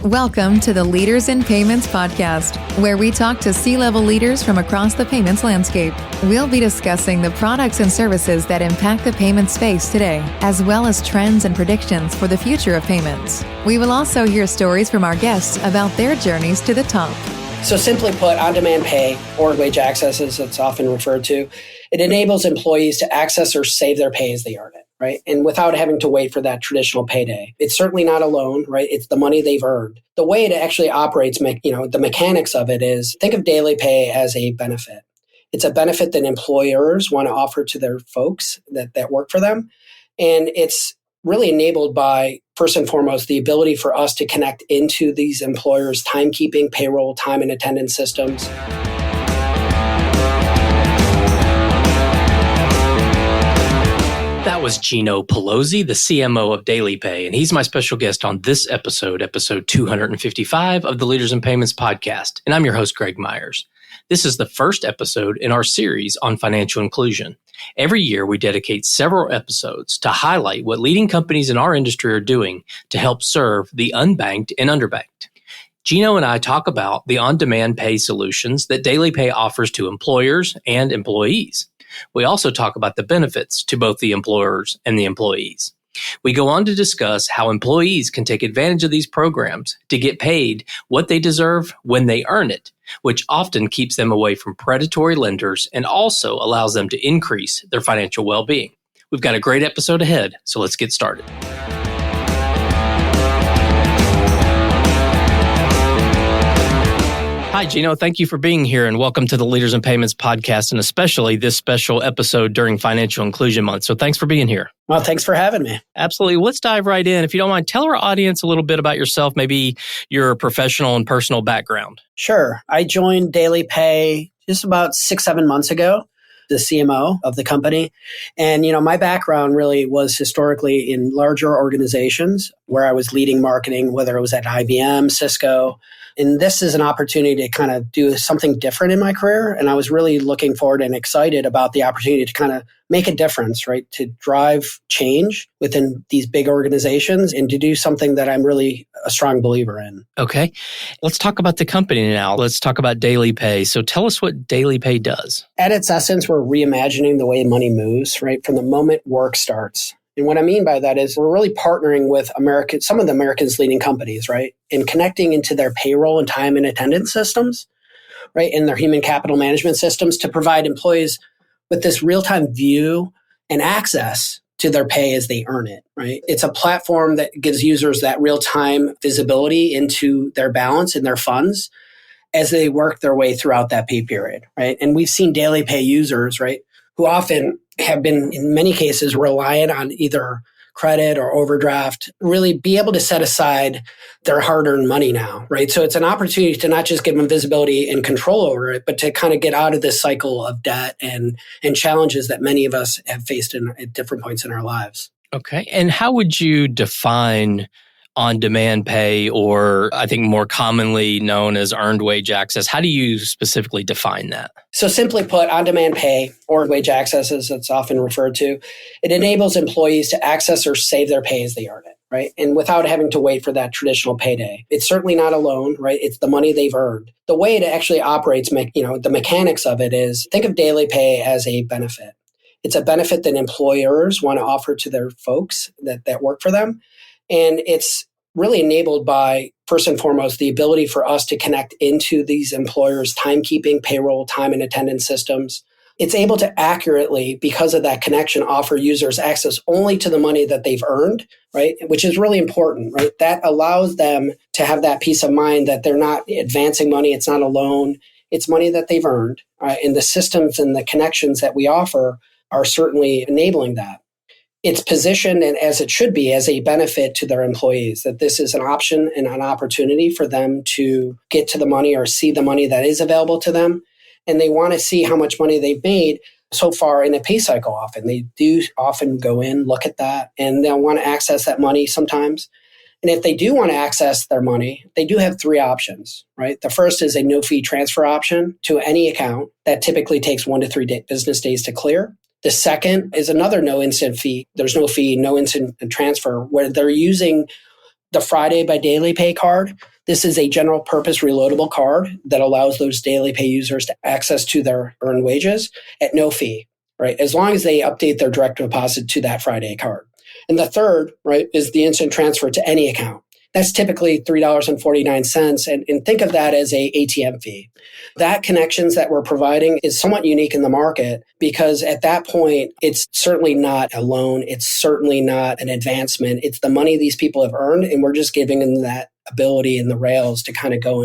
Welcome to the Leaders in Payments podcast, where we talk to C-level leaders from across the payments landscape. We'll be discussing the products and services that impact the payment space today, as well as trends and predictions for the future of payments. We will also hear stories from our guests about their journeys to the top. So simply put, on-demand pay, or wage access as it's often referred to, it enables employees to access or save their pay as they earn it, right? And without having to wait for that traditional payday. It's certainly not a loan, right? It's the money they've earned. The way it actually operates, the mechanics of it is, think of DailyPay as a benefit. It's a benefit that employers want to offer to their folks that work for them. And it's really enabled by, first and foremost, the ability for us to connect into these employers' timekeeping, payroll, time and attendance systems. That was Gino Palozzi, the CMO of DailyPay, and he's my special guest on this episode 255 of the Leaders in Payments podcast. And I'm your host, Greg Myers. This is the first episode in our series on financial inclusion. Every year, we dedicate several episodes to highlight what leading companies in our industry are doing to help serve the unbanked and underbanked. Gino and I talk about the on-demand pay solutions that DailyPay offers to employers and employees. We also talk about the benefits to both the employers and the employees. We go on to discuss how employees can take advantage of these programs to get paid what they deserve when they earn it, which often keeps them away from predatory lenders and also allows them to increase their financial well-being. We've got a great episode ahead, so let's get started. Hi, Gino. Thank you for being here and welcome to the Leaders in Payments podcast, and especially this special episode during Financial Inclusion Month. So thanks for being here. Well, thanks for having me. Absolutely. Let's dive right in. If you don't mind, tell our audience a little bit about yourself, maybe your professional and personal background. Sure. I joined DailyPay just about 6-7 months ago, the CMO of the company. And, my background really was historically in larger organizations where I was leading marketing, whether it was at IBM, Cisco. And this is an opportunity to kind of do something different in my career. And I was really looking forward and excited about the opportunity to kind of make a difference, right? To drive change within these big organizations and to do something that I'm really a strong believer in. Okay. Let's talk about the company now. Let's talk about DailyPay. So tell us what DailyPay does. At its essence, we're reimagining the way money moves, right? From the moment work starts. And what I mean by that is we're really partnering with some of the America's leading companies, right? And connecting into their payroll and time and attendance systems, right? And their human capital management systems to provide employees with this real-time view and access to their pay as they earn it, right? It's a platform that gives users that real-time visibility into their balance and their funds as they work their way throughout that pay period, right? And we've seen DailyPay users, right, who often have been, in many cases, reliant on either credit or overdraft, really be able to set aside their hard-earned money now, right? So it's an opportunity to not just give them visibility and control over it, but to kind of get out of this cycle of debt and challenges that many of us have faced at different points in our lives. Okay. And how would you define on-demand pay, or I think more commonly known as earned wage access? How do you specifically define that? So simply put, on-demand pay, or wage access as it's often referred to, it enables employees to access or save their pay as they earn it, right? And without having to wait for that traditional payday. It's certainly not a loan, right? It's the money they've earned. The way it actually operates, the mechanics of it is, think of DailyPay as a benefit. It's a benefit that employers want to offer to their folks that work for them. And it's really enabled by, first and foremost, the ability for us to connect into these employers' timekeeping, payroll, time and attendance systems. It's able to accurately, because of that connection, offer users access only to the money that they've earned, right? Which is really important, right? That allows them to have that peace of mind that they're not advancing money. It's not a loan. It's money that they've earned. Right? And the systems and the connections that we offer are certainly enabling that. It's positioned, and as it should be, as a benefit to their employees, that this is an option and an opportunity for them to get to the money or see the money that is available to them. And they want to see how much money they've made so far in a pay cycle often. They do often go in, look at that, and they'll want to access that money sometimes. And if they do want to access their money, they do have 3 options, right? The first is a no-fee transfer option to any account that typically takes 1 to 3 business days to clear. The second is another no instant fee. There's no fee, no instant transfer, where they're using the Friday by DailyPay card. This is a general purpose reloadable card that allows those DailyPay users to access to their earned wages at no fee, right? As long as they update their direct deposit to that Friday card. And the third, right, is the instant transfer to any account. That's typically $3.49. And think of that as a ATM fee. That connections that we're providing is somewhat unique in the market because at that point, it's certainly not a loan. It's certainly not an advancement. It's the money these people have earned. And we're just giving them that ability and the rails to kind of go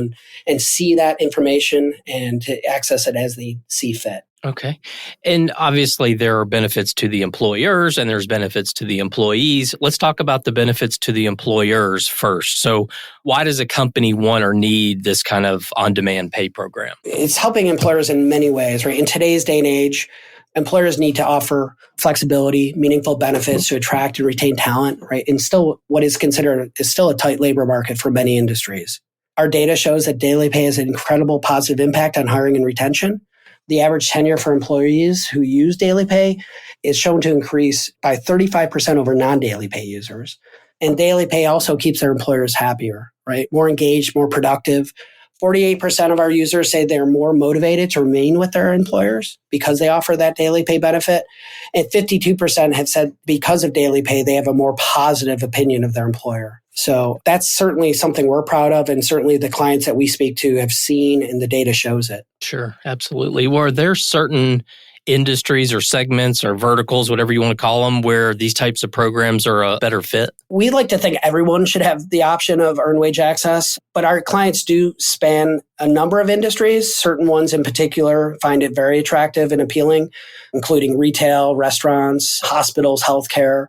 and see that information and to access it as they see fit. Okay. And obviously there are benefits to the employers and there's benefits to the employees. Let's talk about the benefits to the employers first. So why does a company want or need this kind of on-demand pay program? It's helping employers in many ways, right? In today's day and age, employers need to offer flexibility, meaningful benefits to attract and retain talent, right? And still what is considered is still a tight labor market for many industries. Our data shows that DailyPay has an incredible positive impact on hiring and retention. The average tenure for employees who use DailyPay is shown to increase by 35% over non-DailyPay users. And DailyPay also keeps their employers happier, right? More engaged, more productive. 48% of our users say they're more motivated to remain with their employers because they offer that DailyPay benefit. And 52% have said because of DailyPay, they have a more positive opinion of their employer. So that's certainly something we're proud of. And certainly the clients that we speak to have seen and the data shows it. Sure, absolutely. Were there certain industries or segments or verticals, whatever you want to call them, where these types of programs are a better fit? We like to think everyone should have the option of earned wage access, but our clients do span a number of industries. Certain ones in particular find it very attractive and appealing, including retail, restaurants, hospitals, healthcare,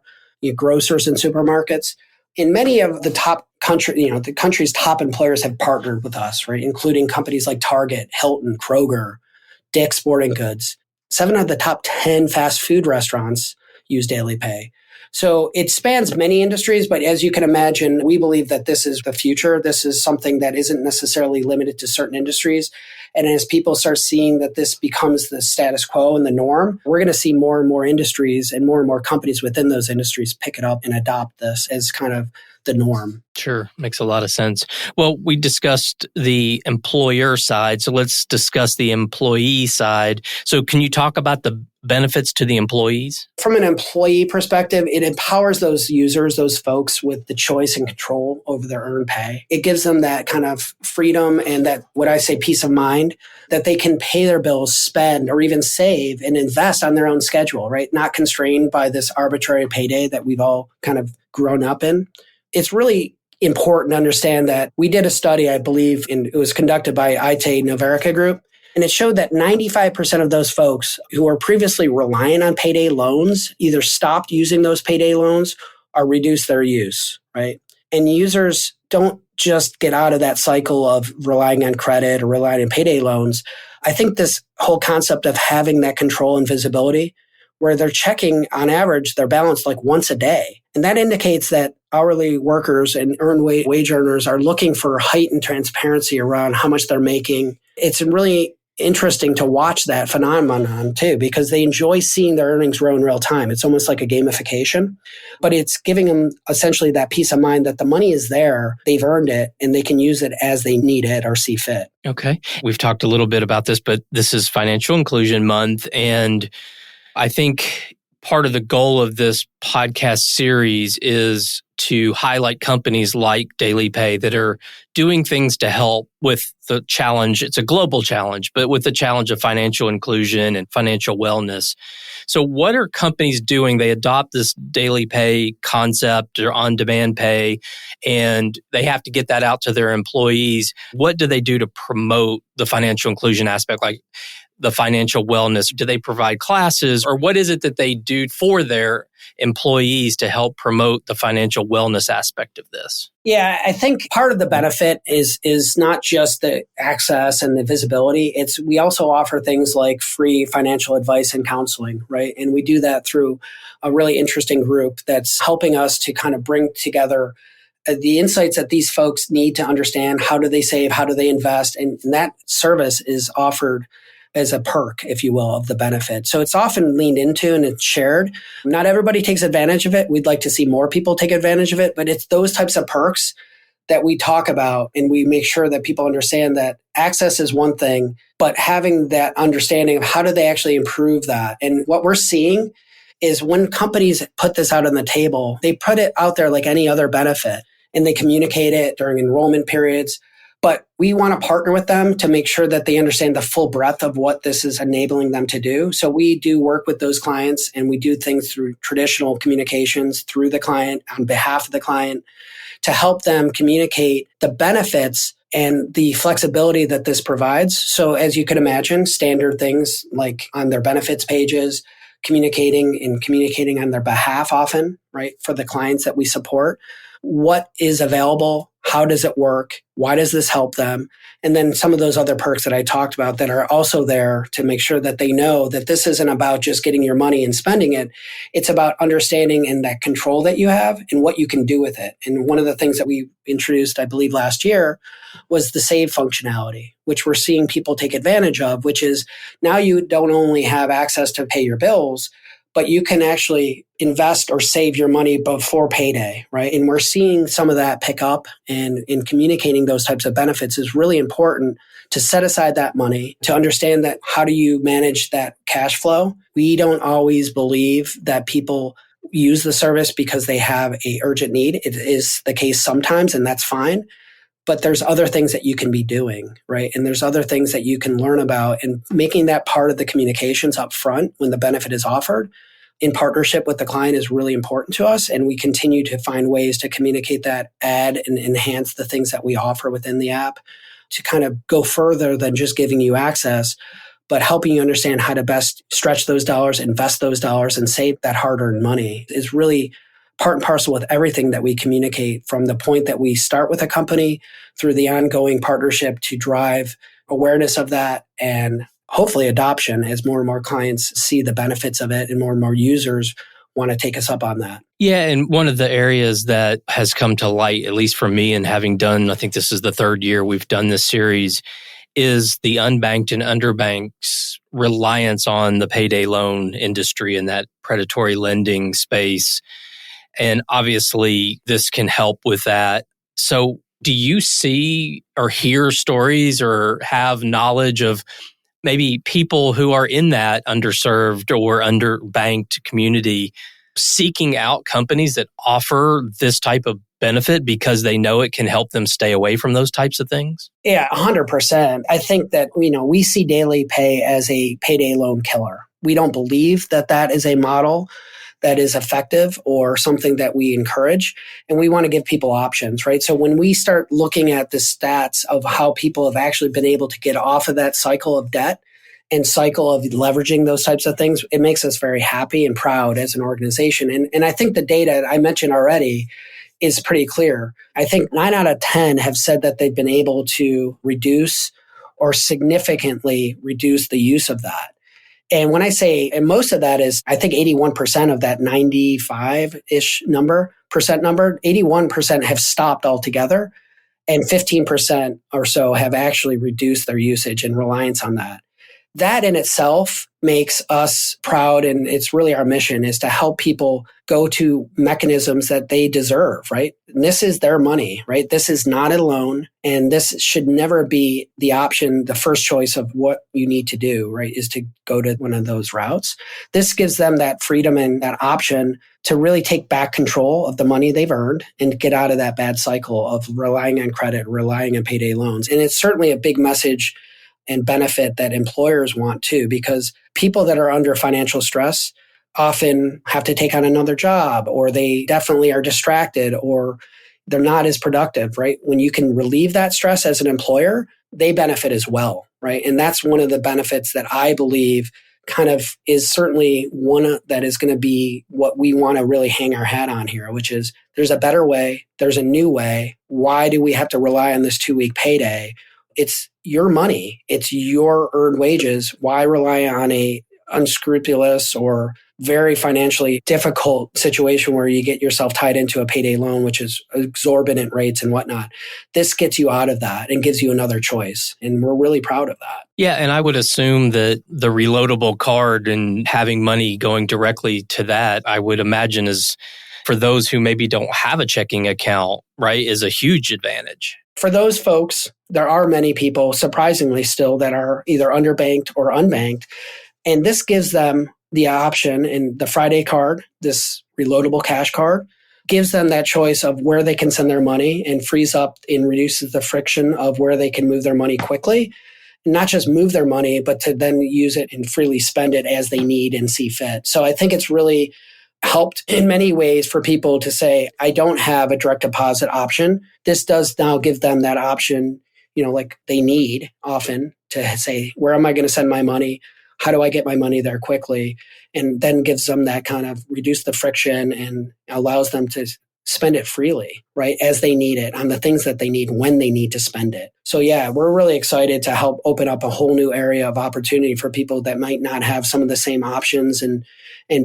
grocers and supermarkets. In many of the top country, the country's top employers have partnered with us, right? Including companies like Target, Hilton, Kroger, Dick's Sporting Goods. 7 of the top 10 fast food restaurants use DailyPay. So it spans many industries, but as you can imagine, we believe that this is the future. This is something that isn't necessarily limited to certain industries. And as people start seeing that this becomes the status quo and the norm, we're going to see more and more industries and more companies within those industries pick it up and adopt this as kind of the norm. Sure. Makes a lot of sense. Well, we discussed the employer side, so let's discuss the employee side. So can you talk about the benefits to the employees? From an employee perspective, it empowers those users, those folks with the choice and control over their earned pay. It gives them that kind of freedom and that, what I say, peace of mind that they can pay their bills, spend, or even save and invest on their own schedule, right? Not constrained by this arbitrary payday that we've all kind of grown up in. It's really important to understand that we did a study, I believe, and it was conducted by IT Novarica Group, and it showed that 95% of those folks who were previously relying on payday loans either stopped using those payday loans or reduced their use, right? And users don't just get out of that cycle of relying on credit or relying on payday loans. I think this whole concept of having that control and visibility where they're checking on average their balance like once a day. And that indicates that hourly workers and earned wage earners are looking for heightened transparency around how much they're making. It's really interesting to watch that phenomenon too, because they enjoy seeing their earnings grow in real time. It's almost like a gamification, but it's giving them essentially that peace of mind that the money is there, they've earned it, and they can use it as they need it or see fit. Okay. We've talked a little bit about this, but this is Financial Inclusion Month, and I think part of the goal of this podcast series is to highlight companies like DailyPay that are doing things to help with the challenge. It's a global challenge, but with the challenge of financial inclusion and financial wellness. So what are companies doing? They adopt this DailyPay concept or on-demand pay, and they have to get that out to their employees. What do they do to promote the financial inclusion aspect, like the financial wellness? Do they provide classes, or what is it that they do for their employees to help promote the financial wellness aspect of this? Yeah, I think part of the benefit is not just the access and the visibility. It's we also offer things like free financial advice and counseling, right? And we do that through a really interesting group that's helping us to kind of bring together the insights that these folks need to understand. How do they save? How do they invest? And that service is offered as a perk, if you will, of the benefit. So it's often leaned into and it's shared. Not everybody takes advantage of it. We'd like to see more people take advantage of it, but it's those types of perks that we talk about, and we make sure that people understand that access is one thing, but having that understanding of how do they actually improve that. And what we're seeing is when companies put this out on the table, they put it out there like any other benefit, and they communicate it during enrollment periods. But we want to partner with them to make sure that they understand the full breadth of what this is enabling them to do. So we do work with those clients, and we do things through traditional communications through the client on behalf of the client to help them communicate the benefits and the flexibility that this provides. So as you can imagine, standard things like on their benefits pages, communicating on their behalf often, right, for the clients that we support. What is available? How does it work? Why does this help them? And then some of those other perks that I talked about that are also there to make sure that they know that this isn't about just getting your money and spending it. It's about understanding and that control that you have and what you can do with it. And one of the things that we introduced, I believe last year, was the save functionality, which we're seeing people take advantage of, which is now you don't only have access to pay your bills, but you can actually invest or save your money before payday, right? And we're seeing some of that pick up, and in communicating those types of benefits is really important to set aside that money, to understand that how do you manage that cash flow? We don't always believe that people use the service because they have an urgent need. It is the case sometimes, and that's fine. But there's other things that you can be doing, right? And there's other things that you can learn about, and making that part of the communications up front when the benefit is offered in partnership with the client is really important to us. And we continue to find ways to communicate that, add and enhance the things that we offer within the app to kind of go further than just giving you access, but helping you understand how to best stretch those dollars, invest those dollars, and save that hard-earned money is really part and parcel with everything that we communicate, from the point that we start with a company through the ongoing partnership to drive awareness of that and hopefully adoption as more and more clients see the benefits of it and more users want to take us up on that. Yeah, and one of the areas that has come to light, at least for me, and having done, I think this is the third year we've done this series, is the unbanked and underbanked's reliance on the payday loan industry and that predatory lending space. And obviously, this can help with that. So do you see or hear stories or have knowledge of maybe people who are in that underserved or underbanked community seeking out companies that offer this type of benefit because they know it can help them stay away from those types of things? Yeah, 100%. I think that, we see DailyPay as a payday loan killer. We don't believe that that is a model that is effective or something that we encourage. And we want to give people options, right? So when we start looking at the stats of how people have actually been able to get off of that cycle of debt and cycle of leveraging those types of things, it makes us very happy and proud as an organization. And I think the data I mentioned already is pretty clear. I think 9 out of 10 have said that they've been able to reduce or significantly reduce the use of that. And when I say, and most of that is, I think 81% of that 95-ish percent number, 81% have stopped altogether, and 15% or so have actually reduced their usage and reliance on that. That in itself makes us proud, and it's really our mission is to help people go to mechanisms that they deserve, right? And this is their money, right? This is not a loan, and this should never be the option, the first choice of what you need to do, right, is to go to one of those routes. This gives them that freedom and that option to really take back control of the money they've earned and get out of that bad cycle of relying on credit, relying on payday loans. And it's certainly a big message and benefit that employers want too, because people that are under financial stress often have to take on another job, or they definitely are distracted, or they're not as productive, right? When you can relieve that stress as an employer, they benefit as well, right? And that's one of the benefits that I believe kind of is certainly one that is going to be what we want to really hang our hat on here, which is there's a better way, there's a new way. Why do we have to rely on this 2-week payday? It's your money. It's your earned wages. Why rely on a unscrupulous or very financially difficult situation where you get yourself tied into a payday loan, which is exorbitant rates and whatnot. This gets you out of that and gives you another choice. And we're really proud of that. Yeah, and I would assume that the reloadable card and having money going directly to that, I would imagine is for those who maybe don't have a checking account, right, is a huge advantage. For those folks, there are many people, surprisingly still, that are either underbanked or unbanked. And this gives them the option in the Friday card, this reloadable cash card, gives them that choice of where they can send their money and frees up and reduces the friction of where they can move their money quickly. Not just move their money, but to then use it and freely spend it as they need and see fit. So I think it's really helped in many ways for people to say, I don't have a direct deposit option. This does now give them that option, like they need often to say, where am I going to send my money? How do I get my money there quickly? And then gives them that kind of reduce the friction and allows them to spend it freely, right? As they need it on the things that they need when they need to spend it. So yeah, we're really excited to help open up a whole new area of opportunity for people that might not have some of the same options and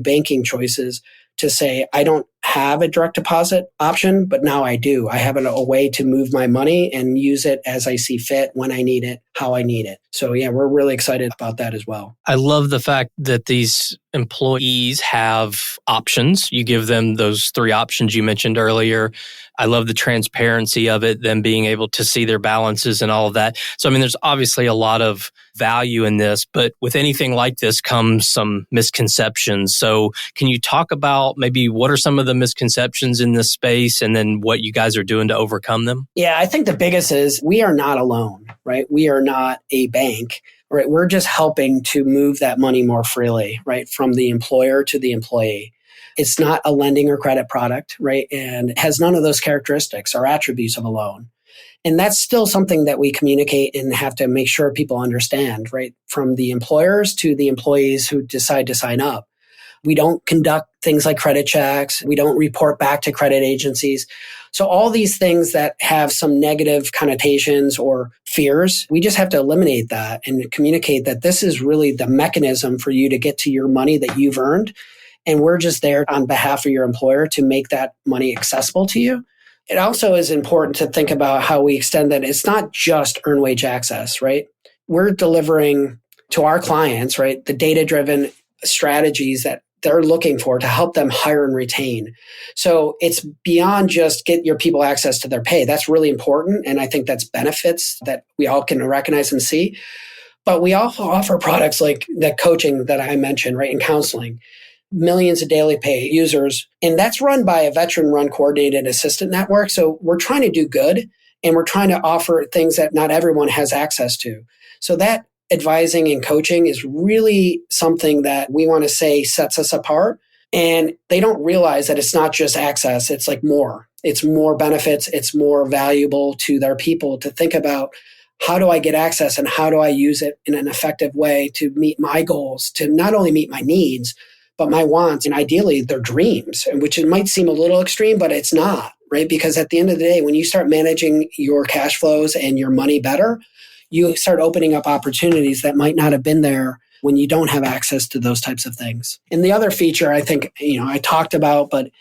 banking choices to say, I don't have a direct deposit option, but now I do. I have a way to move my money and use it as I see fit, when I need it, how I need it. So yeah, we're really excited about that as well. I love the fact that these employees have options. You give them those 3 options you mentioned earlier. I love the transparency of it, them being able to see their balances and all of that. So, there's obviously a lot of value in this, but with anything like this comes some misconceptions. So can you talk about maybe what are some of the misconceptions in this space and then what you guys are doing to overcome them? Yeah, I think the biggest is we are not alone, right? We are not a bank, right? We're just helping to move that money more freely, right? From the employer to the employee. It's not a lending or credit product, right? And it has none of those characteristics or attributes of a loan. And that's still something that we communicate and have to make sure people understand, right? From the employers to the employees who decide to sign up. We don't conduct things like credit checks. We don't report back to credit agencies. So all these things that have some negative connotations or fears, we just have to eliminate that and communicate that this is really the mechanism for you to get to your money that you've earned. And we're just there on behalf of your employer to make that money accessible to you. It also is important to think about how we extend that. It's not just earned wage access, right? We're delivering to our clients, right, the data-driven strategies that they're looking for to help them hire and retain. So it's beyond just get your people access to their pay. That's really important. And I think that's benefits that we all can recognize and see. But we also offer products like the coaching that I mentioned, right, and counseling. Millions of DailyPay users. And that's run by a veteran-run coordinated assistant network. So we're trying to do good, and we're trying to offer things that not everyone has access to. So that advising and coaching is really something that we want to say sets us apart. And they don't realize that it's not just access. It's like more. It's more benefits. It's more valuable to their people to think about, how do I get access and how do I use it in an effective way to meet my goals, to not only meet my needs, but my wants, and ideally their dreams, which it might seem a little extreme, but it's not, right? Because at the end of the day, when you start managing your cash flows and your money better, you start opening up opportunities that might not have been there when you don't have access to those types of things. And the other feature I think, I talked about, but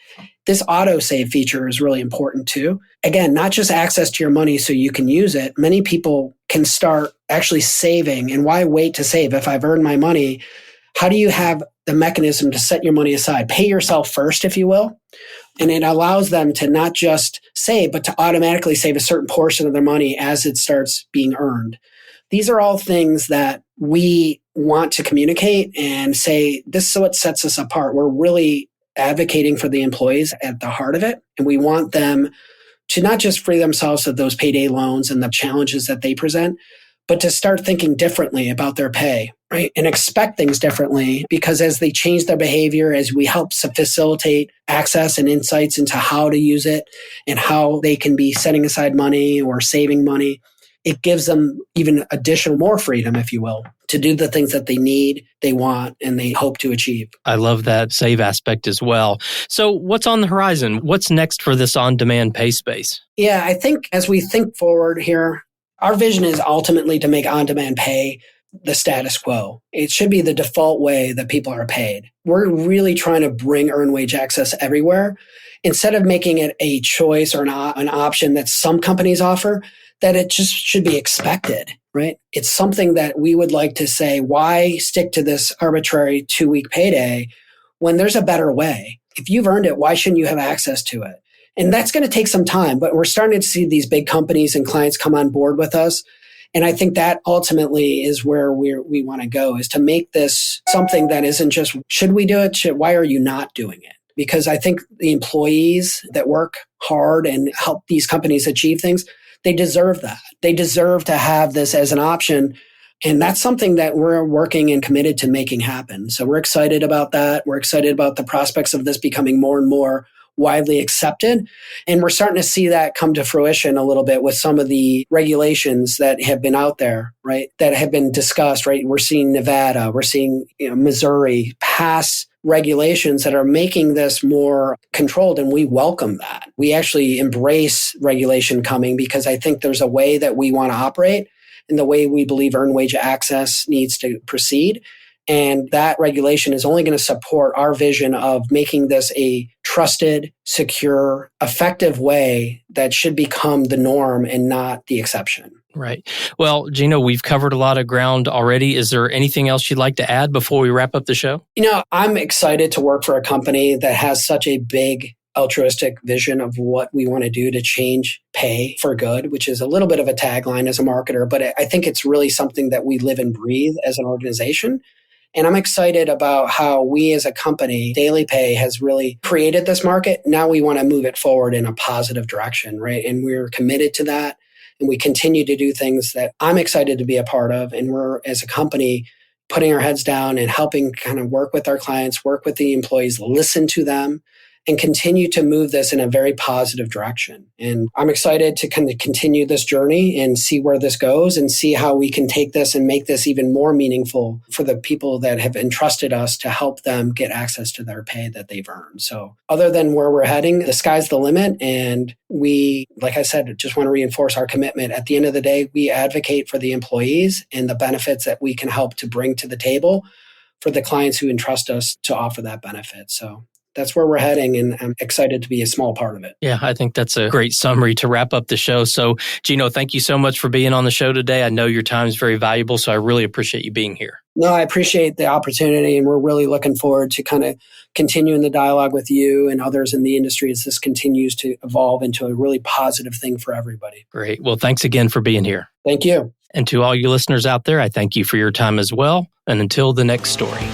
this auto save feature is really important too. Again, not just access to your money so you can use it. Many people can start actually saving. And why wait to save? If I've earned my money, how do you have the mechanism to set your money aside? Pay yourself first, if you will. And it allows them to not just save, but to automatically save a certain portion of their money as it starts being earned. These are all things that we want to communicate and say, this is what sets us apart. We're really advocating for the employees at the heart of it. And we want them to not just free themselves of those payday loans and the challenges that they present, but to start thinking differently about their pay, right? And expect things differently, because as they change their behavior, as we help facilitate access and insights into how to use it and how they can be setting aside money or saving money, it gives them even additional more freedom, if you will, to do the things that they need, they want, and they hope to achieve. I love that save aspect as well. So what's on the horizon? What's next for this on-demand pay space? Yeah, I think as we think forward here, our vision is ultimately to make on-demand pay the status quo. It should be the default way that people are paid. We're really trying to bring earned wage access everywhere instead of making it a choice or an option that some companies offer, that it just should be expected, right? It's something that we would like to say, why stick to this arbitrary 2-week payday when there's a better way? If you've earned it, why shouldn't you have access to it? And that's going to take some time, but we're starting to see these big companies and clients come on board with us. And I think that ultimately is where we want to go, is to make this something that isn't just, should we do it? Why are you not doing it? Because I think the employees that work hard and help these companies achieve things, they deserve that. They deserve to have this as an option. And that's something that we're working and committed to making happen. So we're excited about that. We're excited about the prospects of this becoming more and more widely accepted. And we're starting to see that come to fruition a little bit with some of the regulations that have been out there, right? That have been discussed, right? We're seeing Nevada, we're seeing Missouri pass regulations that are making this more controlled, and we welcome that. We actually embrace regulation coming because I think there's a way that we want to operate and the way we believe earned wage access needs to proceed. And that regulation is only going to support our vision of making this a trusted, secure, effective way that should become the norm and not the exception. Right. Well, Gino, we've covered a lot of ground already. Is there anything else you'd like to add before we wrap up the show? I'm excited to work for a company that has such a big altruistic vision of what we want to do to change pay for good, which is a little bit of a tagline as a marketer, but I think it's really something that we live and breathe as an organization. And I'm excited about how we as a company, DailyPay, has really created this market. Now we want to move it forward in a positive direction, right? And we're committed to that. And we continue to do things that I'm excited to be a part of. And we're, as a company, putting our heads down and helping kind of work with our clients, work with the employees, listen to them, and continue to move this in a very positive direction. And I'm excited to kind of continue this journey and see where this goes and see how we can take this and make this even more meaningful for the people that have entrusted us to help them get access to their pay that they've earned. So other than where we're heading, the sky's the limit. And we, like I said, just want to reinforce our commitment. At the end of the day, we advocate for the employees and the benefits that we can help to bring to the table for the clients who entrust us to offer that benefit. So that's where we're heading, and I'm excited to be a small part of it. Yeah, I think that's a great summary to wrap up the show. So, Gino, thank you so much for being on the show today. I know your time is very valuable, so I really appreciate you being here. No, I appreciate the opportunity, and we're really looking forward to kind of continuing the dialogue with you and others in the industry as this continues to evolve into a really positive thing for everybody. Great. Well, thanks again for being here. Thank you. And to all you listeners out there, I thank you for your time as well. And until the next story.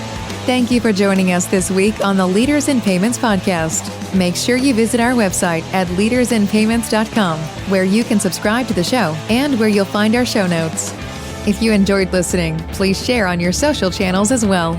Thank you for joining us this week on the Leaders in Payments podcast. Make sure you visit our website at leadersinpayments.com, where you can subscribe to the show and where you'll find our show notes. If you enjoyed listening, please share on your social channels as well.